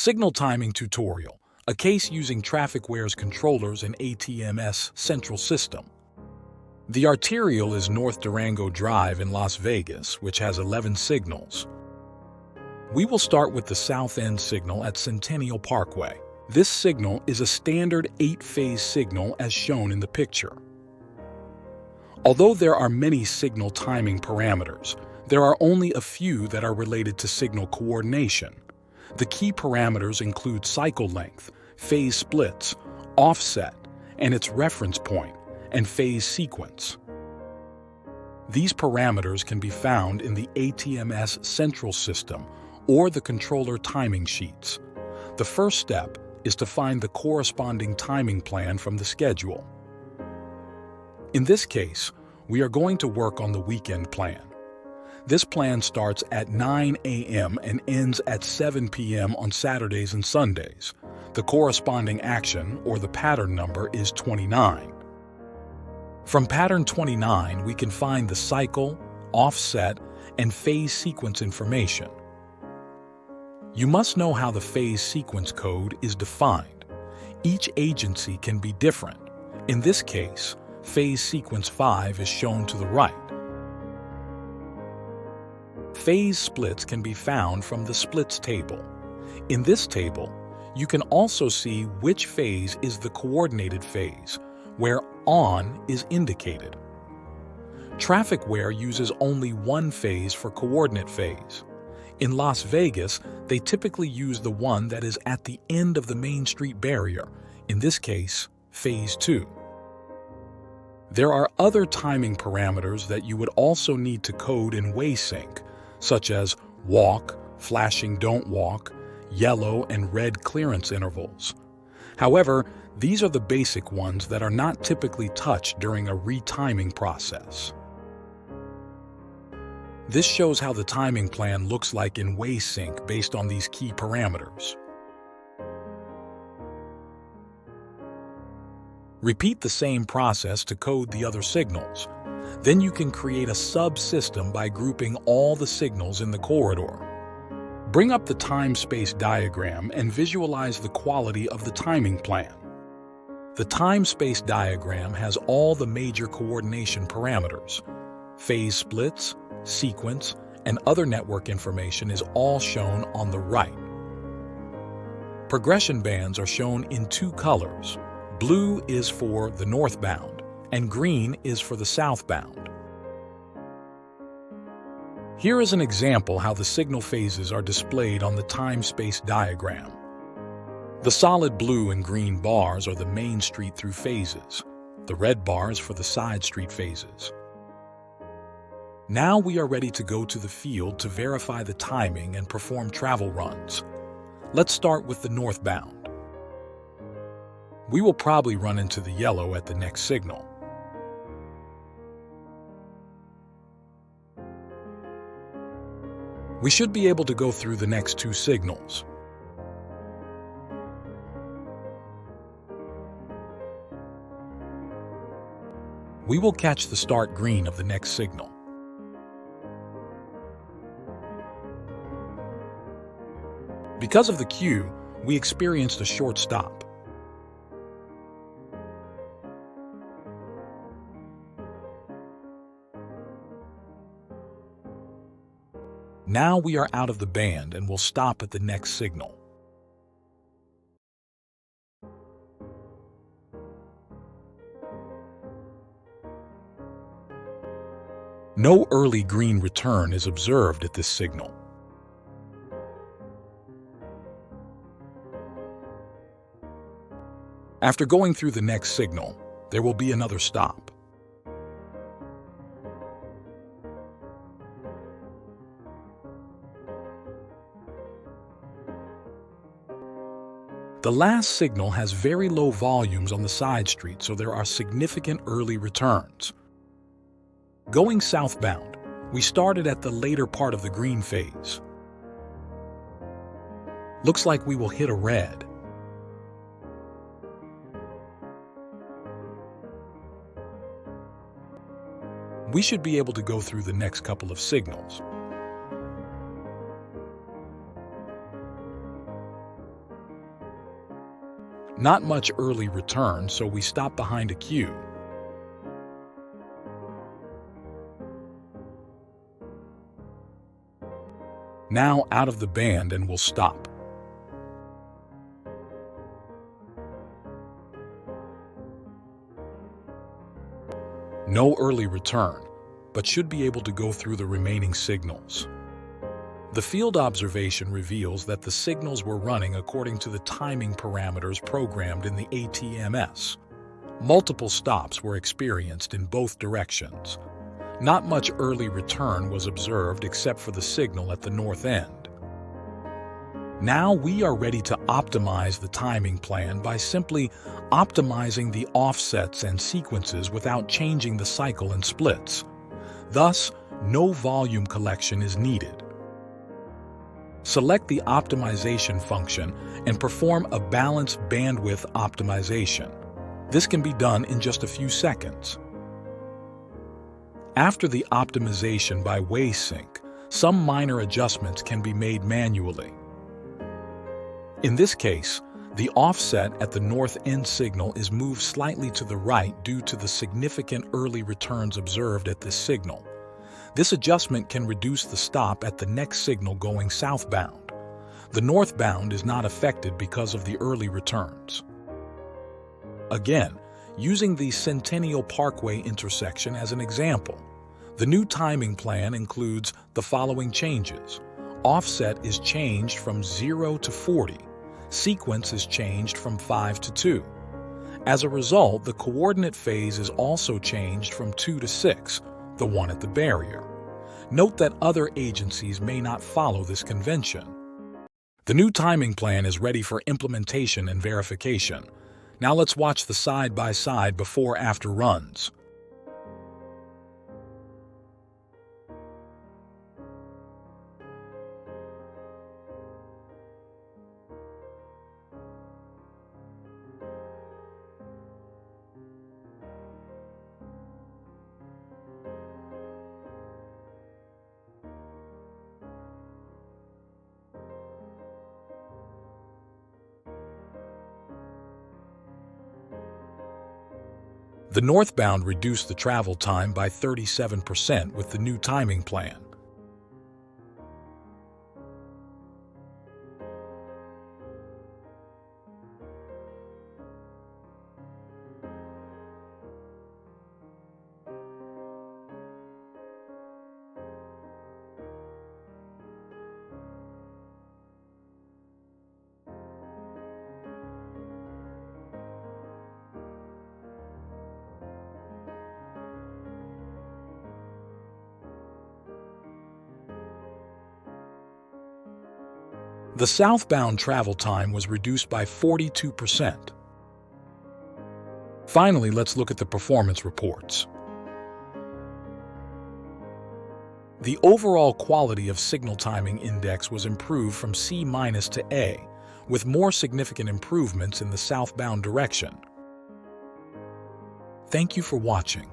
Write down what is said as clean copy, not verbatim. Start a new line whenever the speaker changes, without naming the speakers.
Signal timing tutorial, a case using Trafficware's controllers and ATMS central system. The arterial is North Durango Drive in Las Vegas, which has 11 signals. We will start with the south end signal at Centennial Parkway. This signal is a standard 8-phase signal as shown in the picture. Although there are many signal timing parameters, there are only a few that are related to signal coordination. The key parameters include cycle length, phase splits, offset, and its reference point, and phase sequence. These parameters can be found in the ATMS central system or the controller timing sheets. The first step is to find the corresponding timing plan from the schedule. In this case, we are going to work on the weekend plan. This plan starts at 9 a.m. and ends at 7 p.m. on Saturdays and Sundays. The corresponding action, or the pattern number, is 29. From pattern 29, we can find the cycle, offset, and phase sequence information. You must know how the phase sequence code is defined. Each agency can be different. In this case, phase sequence 5 is shown to the right. Phase splits can be found from the splits table. In this table, you can also see which phase is the coordinated phase, where on is indicated. Trafficware uses only one phase for coordinate phase. In Las Vegas, they typically use the one that is at the end of the Main Street barrier, in this case, phase 2. There are other timing parameters that you would also need to code in WaySync, such as walk, flashing don't walk, yellow and red clearance intervals. However, these are the basic ones that are not typically touched during a retiming process. This shows how the timing plan looks like in WaySync based on these key parameters. Repeat the same process to code the other signals. Then you can create a subsystem by grouping all the signals in the corridor. Bring up the time-space diagram and visualize the quality of the timing plan. The time-space diagram has all the major coordination parameters. Phase splits, sequence, and other network information is all shown on the right. Progression bands are shown in two colors. Blue is for the northbound, and green is for the southbound. Here is an example how the signal phases are displayed on the time-space diagram. The solid blue and green bars are the main street through phases, the red bars for the side street phases. Now we are ready to go to the field to verify the timing and perform travel runs. Let's start with the northbound. We will probably run into the yellow at the next signal. We should be able to go through the next two signals. We will catch the start green of the next signal. Because of the queue, we experienced a short stop. Now we are out of the band and will stop at the next signal. No early green return is observed at this signal. After going through the next signal, there will be another stop. The last signal has very low volumes on the side street, so there are significant early returns. Going southbound, we started at the later part of the green phase. Looks like we will hit a red. We should be able to go through the next couple of signals. Not much early return, so we stop behind a queue. Now out of the band and we'll stop. No early return, but should be able to go through the remaining signals. The field observation reveals that the signals were running according to the timing parameters programmed in the ATMS. Multiple stops were experienced in both directions. Not much early return was observed except for the signal at the north end. Now we are ready to optimize the timing plan by simply optimizing the offsets and sequences without changing the cycle and splits. Thus, no volume collection is needed. Select the optimization function and perform a balanced bandwidth optimization. This can be done in just a few seconds. After the optimization by WaySync, some minor adjustments can be made manually. In this case, the offset at the north end signal is moved slightly to the right due to the significant early returns observed at this signal. This adjustment can reduce the stop at the next signal going southbound. The northbound is not affected because of the early returns. Again, using the Centennial Parkway intersection as an example, the new timing plan includes the following changes. Offset is changed from 0 to 40. Sequence is changed from 5 to 2. As a result, the coordinate phase is also changed from 2 to 6, the one at the barrier. Note that other agencies may not follow this convention. The new timing plan is ready for implementation and verification. Now let's watch the side-by-side before-after runs. The northbound reduced the travel time by 37% with the new timing plan. The southbound travel time was reduced by 42%. Finally, let's look at the performance reports. The overall quality of signal timing index was improved from C- to A, with more significant improvements in the southbound direction. Thank you for watching.